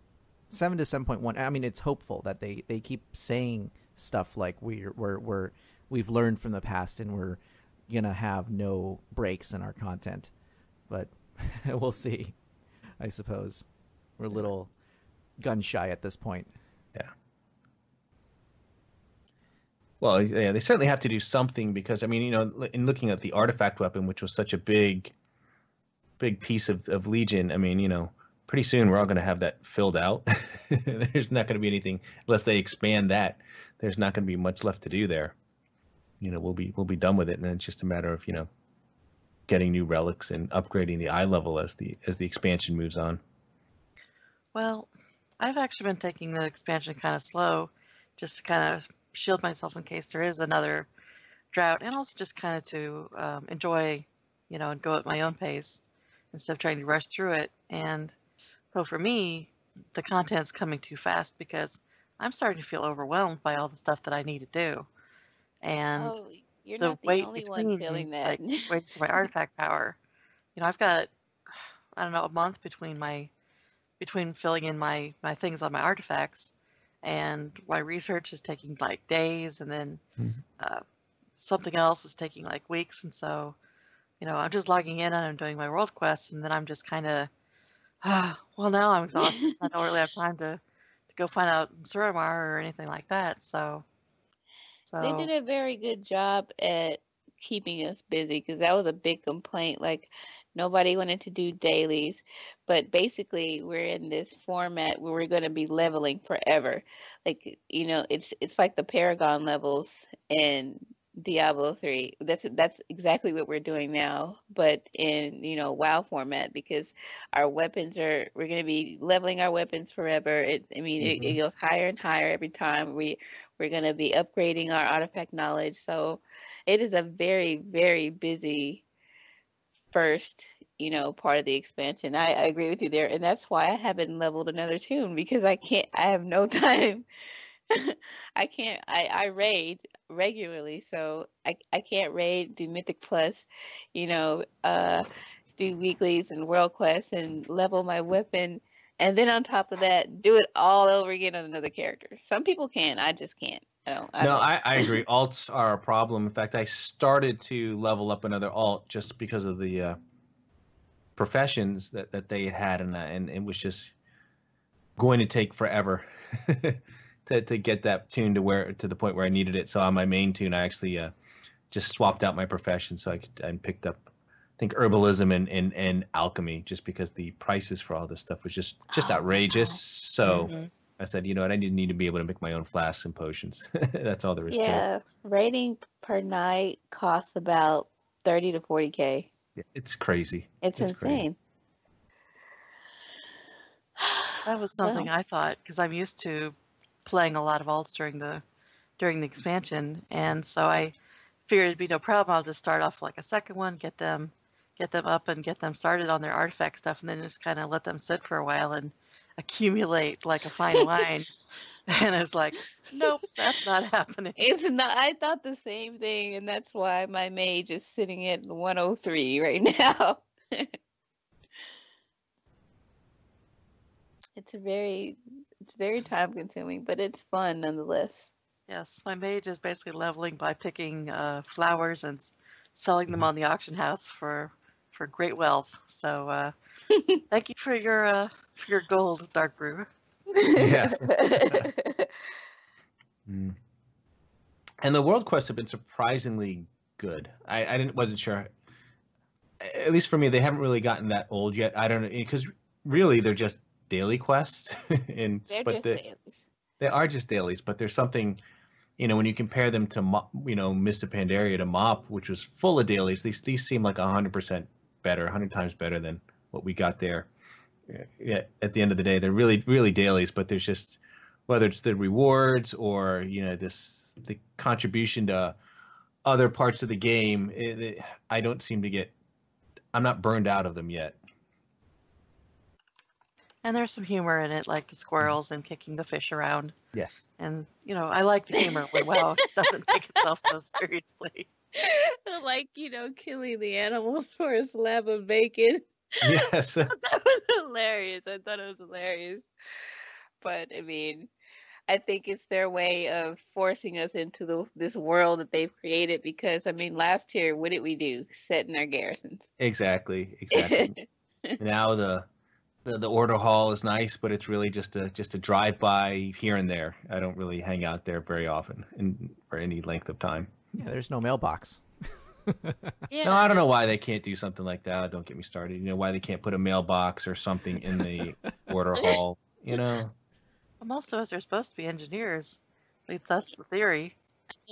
7 to 7.1. I mean, it's hopeful that they keep saying stuff like we've learned from the past and we're gonna have no breaks in our content, but we'll see. I suppose we're a little gun shy at this point. Yeah. Well, yeah, they certainly have to do something, because I mean, in looking at the artifact weapon, which was such a big piece of Legion, I mean, pretty soon we're all going to have that filled out. There's not going to be anything unless they expand that. There's not going to be much left to do there. We'll be done with it, and then it's just a matter of getting new relics and upgrading the eye level as the expansion moves on. Well, I've actually been taking the expansion kind of slow, just to kind of shield myself in case there is another drought, and also just kind of to enjoy, and go at my own pace instead of trying to rush through it. And so for me, the content's coming too fast because I'm starting to feel overwhelmed by all the stuff that I need to do. And you're the not the wait only between one feeling that. waiting for my artifact power. I've got, I don't know, a month between filling in my things on my artifacts, and my research is taking like days, and then something else is taking like weeks. And so, I'm just logging in and I'm doing my world quests, and then I'm just kind of, well, now I'm exhausted. I don't really have time to go find out Suramar or anything like that. So They did a very good job at keeping us busy, because that was a big complaint. Like, nobody wanted to do dailies, but basically we're in this format where we're going to be leveling forever. Like, it's like the Paragon levels, and Diablo 3. That's exactly what we're doing now, but in, WoW format, because we're going to be leveling our weapons forever. It goes higher and higher every time. We're going to be upgrading our artifact knowledge. So it is a very, very busy first, part of the expansion. I agree with you there, and that's why I haven't leveled another tune, because I have no time. I can't. I raid regularly, so I can't raid, do Mythic Plus, do weeklies and world quests and level my weapon, and then on top of that, do it all over again on another character. Some people can. I just can't. No, I agree. Alts are a problem. In fact, I started to level up another alt just because of the professions that they had, and it was just going to take forever to get that tune to the point where I needed it. So on my main tune, I actually just swapped out my profession and picked up, I think, herbalism and alchemy, just because the prices for all this stuff was just outrageous. So I said, you know what, I need to be able to make my own flasks and potions. That's all there is to it. Yeah, rating per night costs about 30 to 40K. Yeah, it's crazy. It's insane. That was something I thought, because I'm used to playing a lot of alts during the expansion, and so I figured it'd be no problem. I'll just start off like a second one, get them up and get them started on their artifact stuff, and then just kind of let them sit for a while and accumulate like a fine wine. And I was like, nope, that's not happening. It's not. I thought the same thing, and that's why my mage is sitting at 103 right now. It's very time consuming, but it's fun nonetheless. Yes, my mage is basically leveling by picking flowers and selling them on the auction house for great wealth. So thank you for your gold, Dark Brew. Yeah. And the world quests have been surprisingly good. I wasn't sure. At least for me, they haven't really gotten that old yet. I don't know, because really they're just daily quests. Dailies. They are just dailies, but there's something, when you compare them to Mists of Pandaria to Mop, which was full of dailies. These seem like 100% better, 100 times better than what we got there. Yeah, at the end of the day, they're really, really dailies, but there's just, whether it's the rewards or the contribution to other parts of the game, I don't seem to get. I'm not burned out of them yet. And there's some humor in it, like the squirrels and kicking the fish around. Yes. And I like the humor when WoW doesn't take itself so seriously. Like killing the animals for a slab of bacon. Yes. That was hilarious. I thought it was hilarious. But I think it's their way of forcing us into this world that they've created, because last year, what did we do? Set in our garrisons. Exactly. Now the order hall is nice, but it's really just a drive by here and there. I don't really hang out there very often for any length of time. Yeah, there's no mailbox. Yeah. No, I don't know why they can't do something like that. Don't get me started. Why they can't put a mailbox or something in the order hall. Well, most of us are supposed to be engineers. At least that's the theory.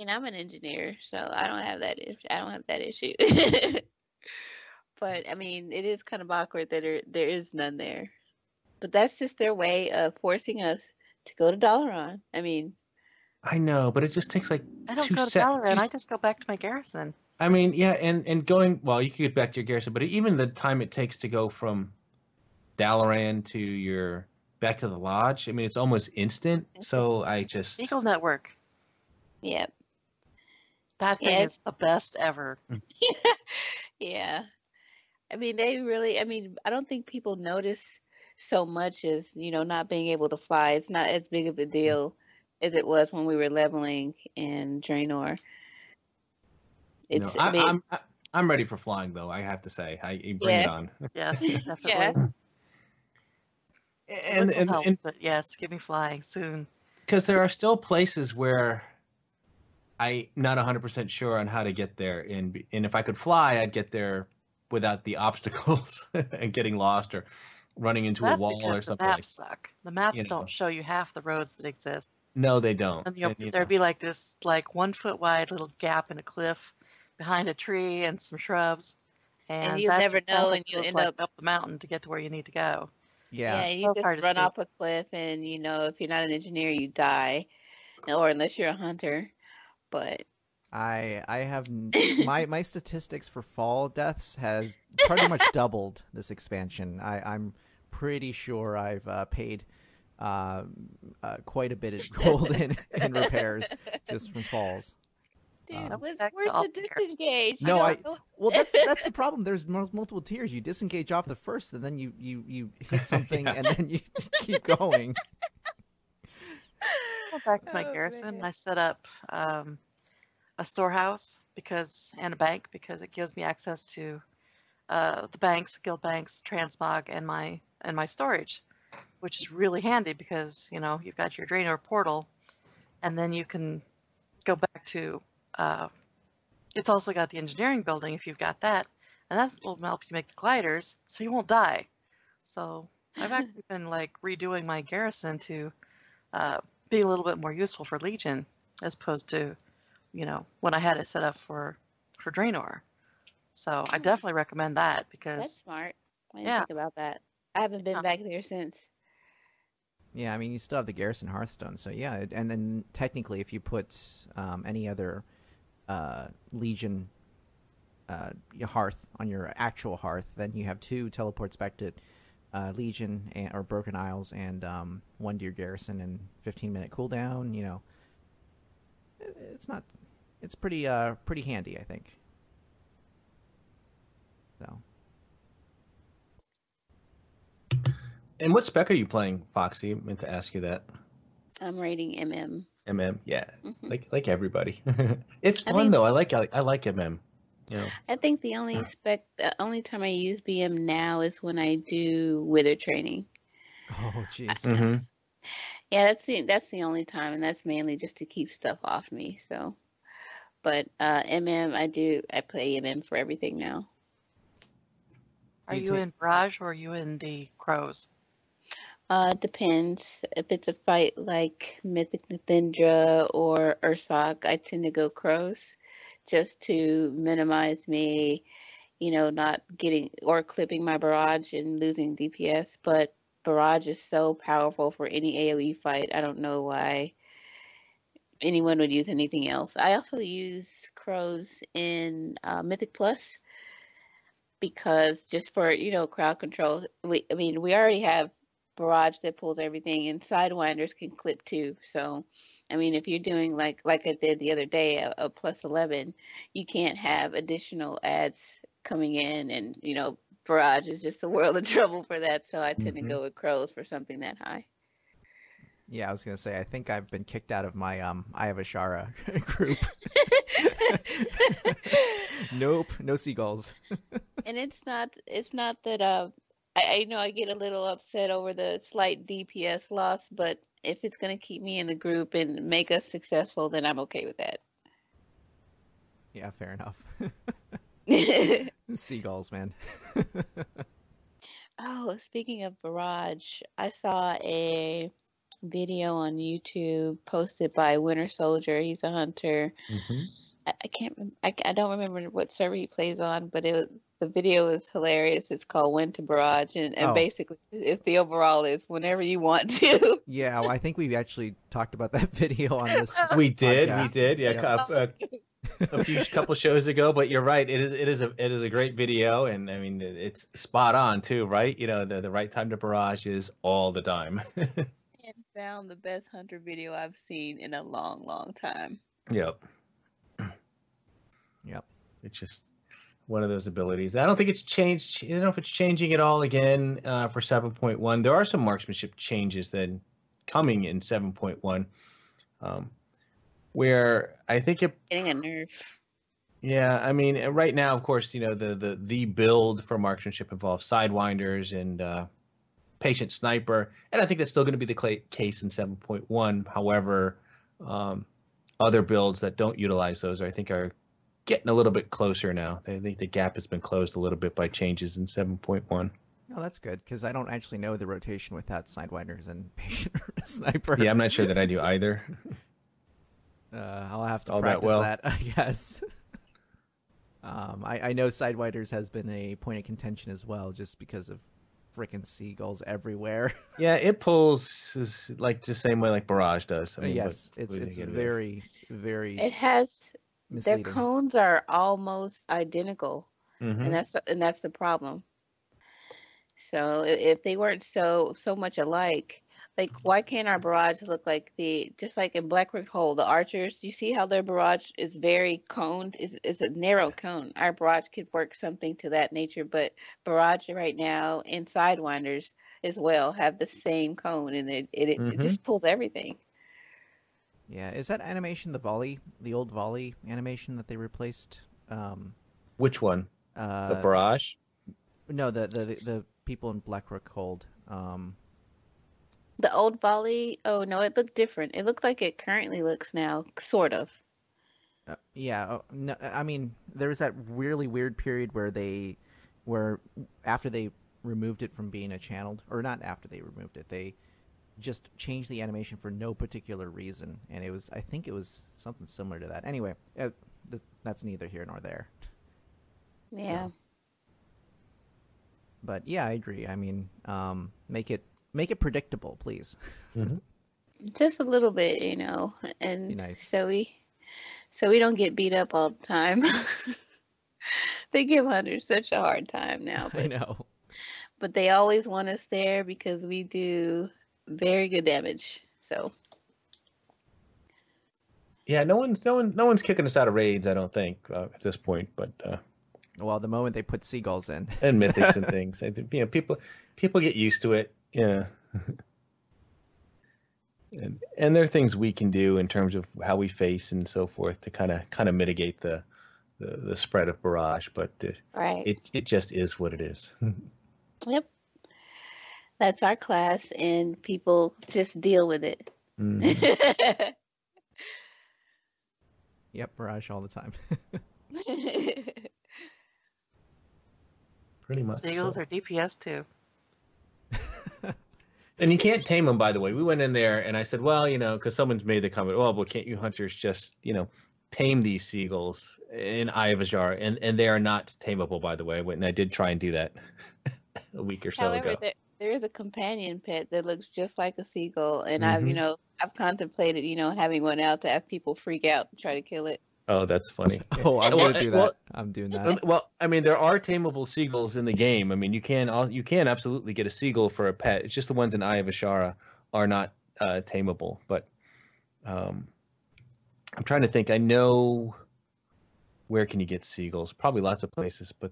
I'm an engineer, so I don't have that. I don't have that issue. But it is kind of awkward that there is none there. But that's just their way of forcing us to go to Dalaran. I know, but it just takes like I don't go to Dalaran. I just go back to my garrison. Yeah, and going, well, you could get back to your garrison, but even the time it takes to go from Dalaran to back to the lodge, it's almost instant. So I just Eagle Network. Yep. That thing is the best ever. Yeah. They really, I don't think people notice so much as, not being able to fly. It's not as big of a deal as it was when we were leveling in Draenor. I'm ready for flying, though, I have to say. Bring it on. Yes, definitely. And but yes, give me flying soon. Because there are still places where I'm not 100% sure on how to get there. And if I could fly, I'd get there without the obstacles and getting lost or running into a wall or something. The maps suck. The maps don't show you half the roads that exist. No, they don't. And And, you there'd know, be like this like 1 foot wide little gap in a cliff behind a tree and some shrubs, And and you'll that's never what all know, and it you feels end like up, up the mountain to get to where you need to go. Yeah. yeah, It's you so just hard to run see. off a cliff, and if you're not an engineer, you die, or unless you're a hunter. But I have my statistics for fall deaths has pretty much doubled this expansion. I'm pretty sure I've paid quite a bit of gold in repairs just from falls. dude, Back to where's all the the tiers. disengage? No, You I don't know. well that's the problem. There's multiple tiers. You disengage off the first, and then you hit something, and then you keep going. Well, back to my Oh, garrison, man. I set up a storehouse and a bank because it gives me access to the banks, guild banks, transmog, and my storage, which is really handy because you've got your Draenor portal, and then you can go back to. It's also got the engineering building if you've got that, and that will help you make the gliders, so you won't die. So I've actually been like redoing my garrison to be a little bit more useful for Legion as opposed to when I had it set up for Draenor. So I definitely recommend that That's because smart. I didn't yeah, think about that. I haven't been yeah. back there since. Yeah, I mean, you still have the Garrison Hearthstone, so yeah, and then technically, if you put any other Legion hearth on your actual hearth, then you have 2 teleports back to Legion or Broken Isles, and 1 to your Garrison, and 15-minute cooldown. It's pretty handy, I think. So. and what spec are you playing, Foxy? I meant to ask you that. I'm rating MM. Yeah, Mhm. like everybody. It's I fun mean, though. I like MM. I think the only time I use BM now is when I do wither training. Oh, jeez. Mm-hmm. Yeah, that's the only time, and that's mainly just to keep stuff off me. So, but MM, I play MM for everything now. Are Do you you take? in Barrage or are you in the Crows? It depends. If it's a fight like Mythic Nathindra or Ursoc, I tend to go crows just to minimize me, not getting or clipping my barrage and losing DPS. But barrage is so powerful for any AoE fight. I don't know why anyone would use anything else. I also use crows in Mythic Plus because just for crowd control. We already have barrage that pulls everything, and sidewinders can clip too. So I mean, if you're doing like I did the other day, a plus 11, you can't have additional ads coming in, and barrage is just a world of trouble for that. So I tend to Mm-hmm. go with crows for something that high. Yeah, I was gonna say. I think I've been kicked out of my I have a Shara group. Nope, no seagulls. And it's not that I know I get a little upset over the slight DPS loss, but if it's gonna keep me in the group and make us successful, then I'm okay with that. Yeah, fair enough. Seagulls, man. Oh, speaking of barrage, I saw a video on YouTube posted by Winter Soldier. He's a hunter. Mm-hmm. I can't. I don't remember what server he plays on, but the video is hilarious. It's called "When to Barrage," and Oh. basically, the overall is whenever you want to. Yeah, well, I think we've actually talked about that video on this. We did. podcast. Yeah, a couple shows ago. But you're right. It is a great video, and I mean it's spot on too, right? The right time to barrage is all the time. And found the best hunter video I've seen in a long, long time. Yep. Yep. It's just one of those abilities. I don't think it's changed. I don't know if it's changing at all again for 7.1. There are some marksmanship changes then coming in 7.1, where I think it. Getting a nerf. Yeah, I mean, right now, of course, the build for marksmanship involves sidewinders and patient sniper, and I think that's still going to be the case in 7.1. However, other builds that don't utilize those, I think, are getting a little bit closer now. I think the gap has been closed a little bit by changes in 7.1. Oh, that's good, because I don't actually know the rotation without Sidewinders and Patient Sniper. Yeah, I'm not sure that I do either. I'll have to All that practice well. that, I guess. I know Sidewinders has been a point of contention as well, just because of frickin' seagulls everywhere. Yeah, it pulls like the same way like Barrage does. I mean, yes, what it's do you think it is? very, very It has their misleading. cones are almost identical, Mhm. and that's the problem. So if they weren't so much alike, like why can't our barrage look like the just like in Blackroot Hole, the archers? You see how their barrage is very coned? Is a narrow cone. Our barrage could work something to that nature, but barrage right now and Sidewinders as well have the same cone, and it Mhm. just pulls everything. Yeah, is that animation the old volley animation that they replaced? Which one? The Uh, Barrage? no, the people in Blackroot Hold. The old volley, oh no, it looked different. It looked like it currently looks now, sort of. Yeah, no, I mean, there was that really weird period where after they removed it from being a channeled, or not after they removed it, they just changed the animation for no particular reason, and I think it was something similar to that. Anyway, that's neither here nor there. Yeah. So. But yeah, I agree. I mean, make it predictable, please. Mhm. Just a little bit, and Be nice. so we don't get beat up all the time. They give hunters such a hard time now, I know. but they always want us there because we do very good damage. So Yeah, no one's kicking us out of raids, I don't think, at this point. But Well, the moment they put seagulls in, and mythics and things, I think, people get used to it. Yeah. And there are things we can do in terms of how we face and so forth to kind of mitigate the spread of barrage, but right. it just is what it is. Yep. That's our class, and people just deal with it. Mhm. yep, barrage all the time. Pretty much. Seagulls So. are DPS too. And you can't tame them, by the way. We went in there and I said, well, because someone's made the comment, well, can't you hunters just, tame these seagulls in Eye of Azar? And they are not tameable, by the way. I went and I did try and do that a week or so However, ago. there is a companion pet that looks just like a seagull, and Mhm. I've contemplated, having one out to have people freak out and try to kill it. Oh, that's funny. Oh, I'm Well, gonna do that. well- I'm doing that. Well, I mean, there are tameable seagulls in the game. I mean, you can absolutely get a seagull for a pet. It's just the ones in Eye of Ashara are not tameable. But I'm trying to think. I know where can you get seagulls? Probably lots of places, but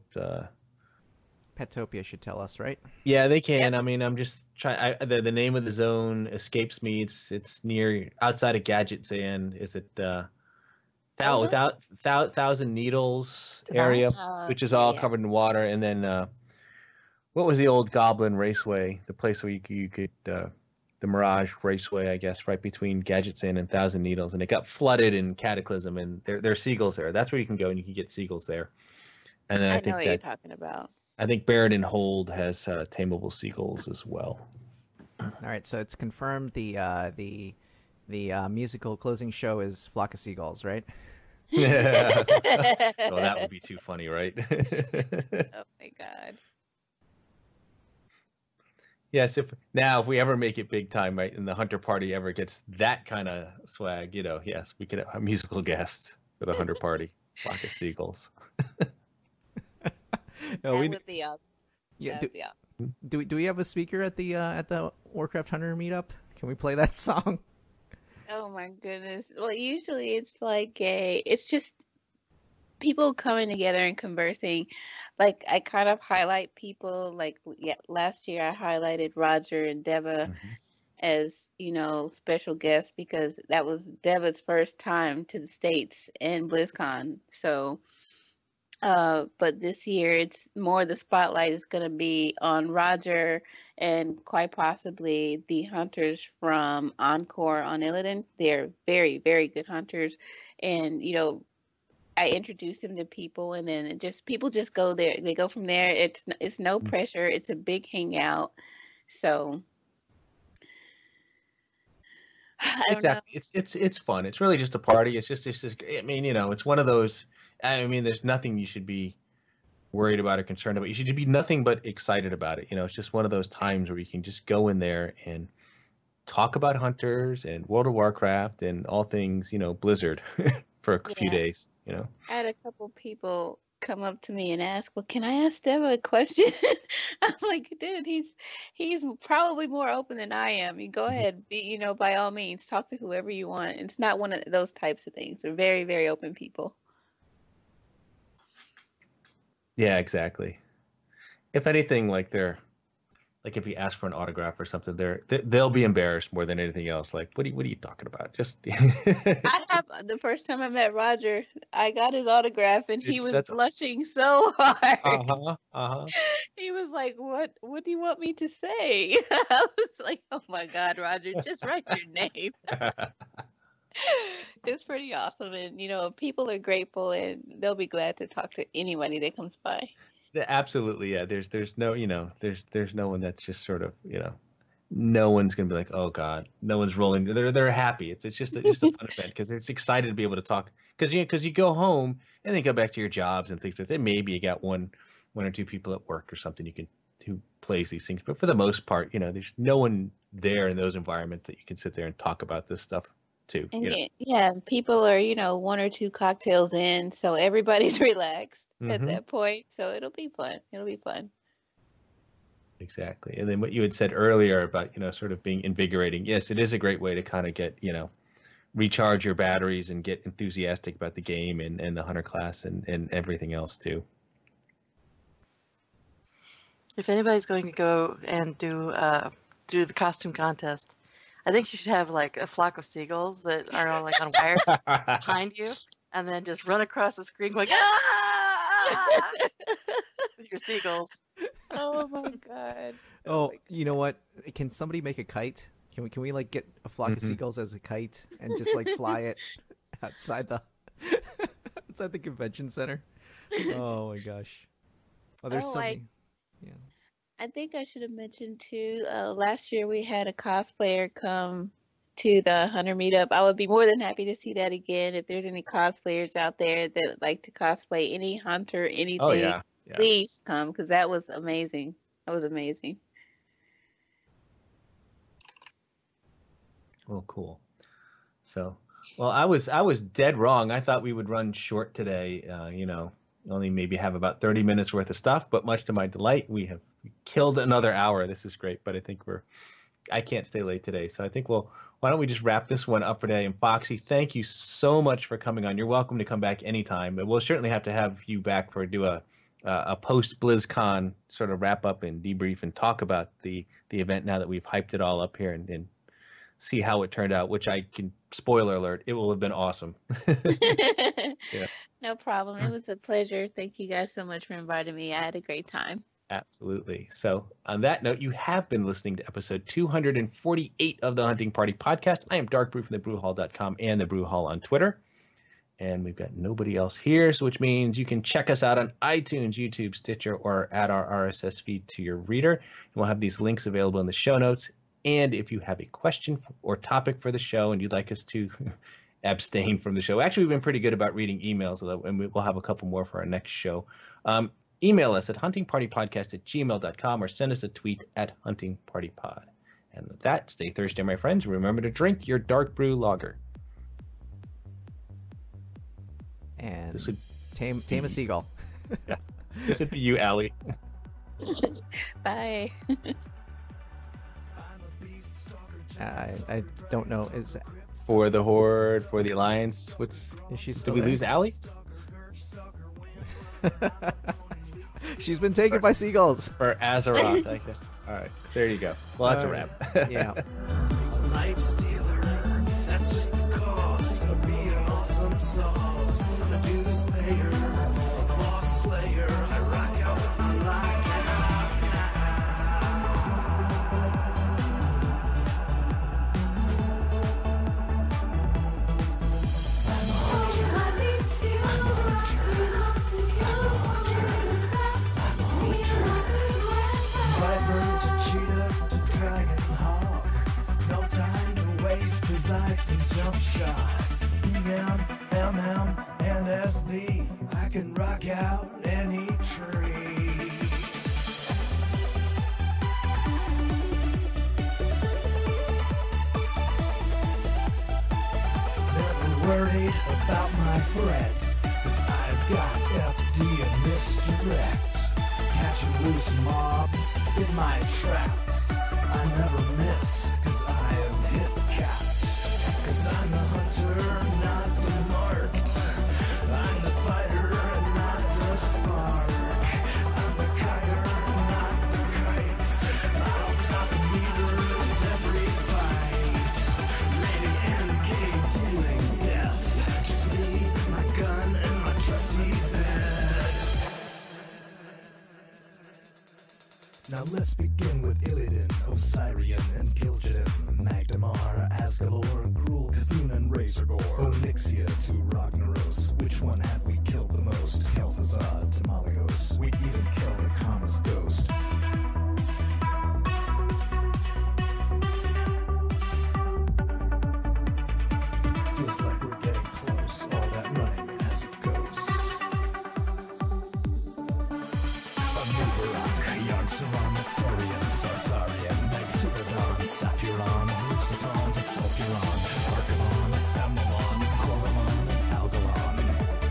Petopia should tell us, right? yeah, they can. I mean, I'm just trying. The name of the zone escapes me. It's near outside of Gadget Zan. Is it Thousand Needles area, which is all Yeah. covered in water, and then what was the old Goblin Raceway? The place where you could the Mirage Raceway, I guess, right between Gadget Zan and Thousand Needles, and it got flooded in Cataclysm, and there are seagulls there. That's where you can go, and you can get seagulls there. And then I I know think what you're talking about. I think Barrett Hold has tameable seagulls as well. All right, so it's confirmed the musical closing show is Flock of Seagulls, right? Yeah. Oh, that would be too funny, right? Oh my god. Yes, if we ever make it big time, right, and the hunter party ever gets that kind of swag, yes, we could have a musical guest for the hunter party. Flock of seagulls. No, That would be awesome. yeah. That would be awesome. Do we have a speaker at the Warcraft Hunter meetup? Can we play that song? Oh my goodness. Well, usually it's just people coming together and conversing. Like I kind of highlight people. Like last year I highlighted Roger and Deva Mhm. as special guests because that was Deva's first time to the States in BlizzCon. So, but this year it's more the spotlight is going to be on Roger and quite possibly the hunters from Encore on Illidan. They're very, very good hunters, and I introduce them to people, and then people just go there. They go from there. It's no pressure. It's a big hangout. So I don't know. It's fun. It's really just a party. It's just I mean, it's one of those. I mean, there's nothing you should be worried about or concerned about. You should be nothing but excited about it. It's just one of those times where you can just go in there and talk about Hunters and World of Warcraft and all things, Blizzard for a few days. I had a couple people come up to me and ask, "Well, can I ask Deb a question?" I'm like, "Dude, he's probably more open than I am. You go ahead, by all means, talk to whoever you want." It's not one of those types of things. They're very, very open people. Yeah, exactly. If anything, like if you ask for an autograph or something, they'll be embarrassed more than anything else. Like, what are you talking about? Just the first time I met Roger, I got his autograph and he was blushing so hard. He was like, "What do you want me to say?" I was like, "Oh my God, Roger, just write your name." It's pretty awesome, and people are grateful and they'll be glad to talk to anybody that comes by. Absolutely, yeah. There's no there's no one that's just sort of no one's gonna be like, oh God, no one's rolling. They're happy. It's just a fun event because it's excited to be able to talk because you go home and then go back to your jobs and things like that. Maybe you got one or two people at work or something who plays these things, but for the most part, there's no one there in those environments that you can sit there and talk about this stuff too. And yeah, people are one or two cocktails in, so everybody's relaxed at that point. So it'll be fun. Exactly. And then what you had said earlier about sort of being invigorating. Yes, it is a great way to kind of get recharge your batteries and get enthusiastic about the game and the hunter class and everything else too. If anybody's going to go and do the costume contest, I think you should have like a flock of seagulls that are on wires behind you, and then just run across the screen going, "Ah!" with your seagulls. Oh my God. Oh, you know what? Can somebody make a kite? Can we like get a flock of seagulls as a kite and just like fly it outside the convention center? Oh my gosh. Oh, there's so many. Yeah. I think I should have mentioned too, last year we had a cosplayer come to the Hunter meetup. I would be more than happy to see that again. If there's any cosplayers out there that would like to cosplay any Hunter, anything, oh, yeah. Please come, because that was amazing. Well, cool. So, I was dead wrong. I thought we would run short today, only maybe have about 30 minutes worth of stuff, but much to my delight, we have killed another hour. This is great, but I think I can't stay late today. So I think why don't we just wrap this one up for today? And Foxy, thank you so much for coming on. You're welcome to come back anytime, but we'll certainly have to have you back do a post BlizzCon sort of wrap up and debrief and talk about the event now that we've hyped it all up here and see how it turned out, which I can spoiler alert, it will have been awesome. Yeah. No problem. It was a pleasure. Thank you guys so much for inviting me. I had a great time. Absolutely. So on that note, you have been listening to episode 248 of the Hunting Party Podcast. I am Dark Brew from thebrewhall.com and the Brew Hall on Twitter. And we've got nobody else here, so which means you can check us out on iTunes, YouTube, Stitcher, or add our RSS feed to your reader. And we'll have these links available in the show notes. And if you have a question or topic for the show and you'd like us to abstain from the show, actually, we've been pretty good about reading emails, and we'll have a couple more for our next show. Email us at huntingpartypodcast@gmail.com or send us a tweet at huntingpartypod. And with that, stay thirsty, my friends. Remember to drink your dark brew lager. And this would tame a seagull. Yeah, this would be you, Allie. Bye. I don't know. Is for the Horde, for the Alliance? Is she still? Did we lose Allie? She's been taken by seagulls. For Azeroth. Okay. All right, there you go. Well, that's a wrap. Yeah. Life stealer, that's just the cost of being awesome sauce. A dues payer, a boss slayer. I rock out with my lockout now. just me. I can rock out any tree. Never worried about my threat, 'cause I've got FD and misdirect. Catching loose mobs in my traps. I never miss, 'cause I am hit capped. 'Cause I'm the hunter, not the marked. I'm the fighter, not the spark. I'm the kiter, not the kite. I'll top meters every fight. Raiding and cave, dealing death. Just me, my gun, and my trusty bed. Now let's begin with Illidan, Osirian, and Gil'jadan, Magdamar, Asgalor, Gruul, Cthulhu, and Razorgore, Onyxia to Ragnaros. Which one have we killed the most? Kel'Thuzad to Malagos. We even killed Akama's ghost. Feels like we're getting close, all that running as a ghost. Anubarak, Yogg-Saron, Thorian, Sartharian, Megthuridon, Sapphiron, Lucifer to Sulfuron, Archivon, Amalon, Koromon, Algalon.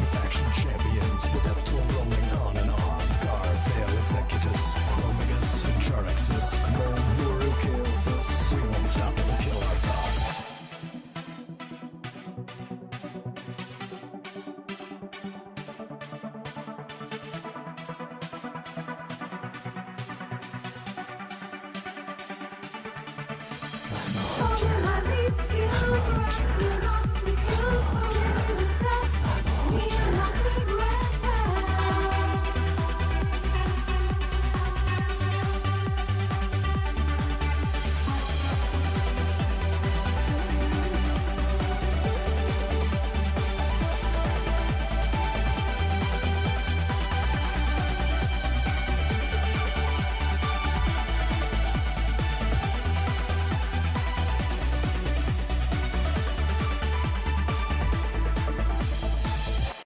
The faction champions, the death toll rolling on and on. Garvale, Executus, Chromagus, Jarexus, Rome, kill this. We won't stop till we kill our boss. All my lead skills, rocking on